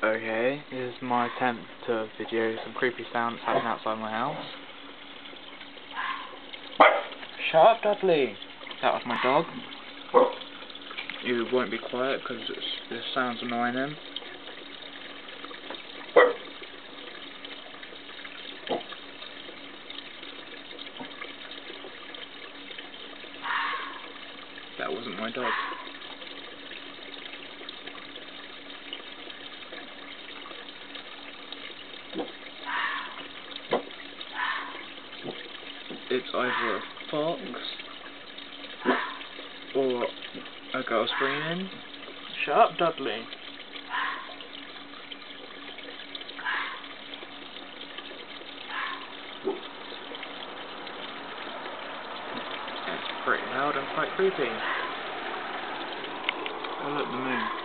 Okay, this is my attempt to video some creepy sounds happening outside my house. Shut up, Dudley! That was my dog. You won't be quiet because this sounds annoying him. That wasn't my dog. It's either a fox or a girl screaming. Shut up, Dudley. It's pretty loud and quite creepy. Oh look, the moon.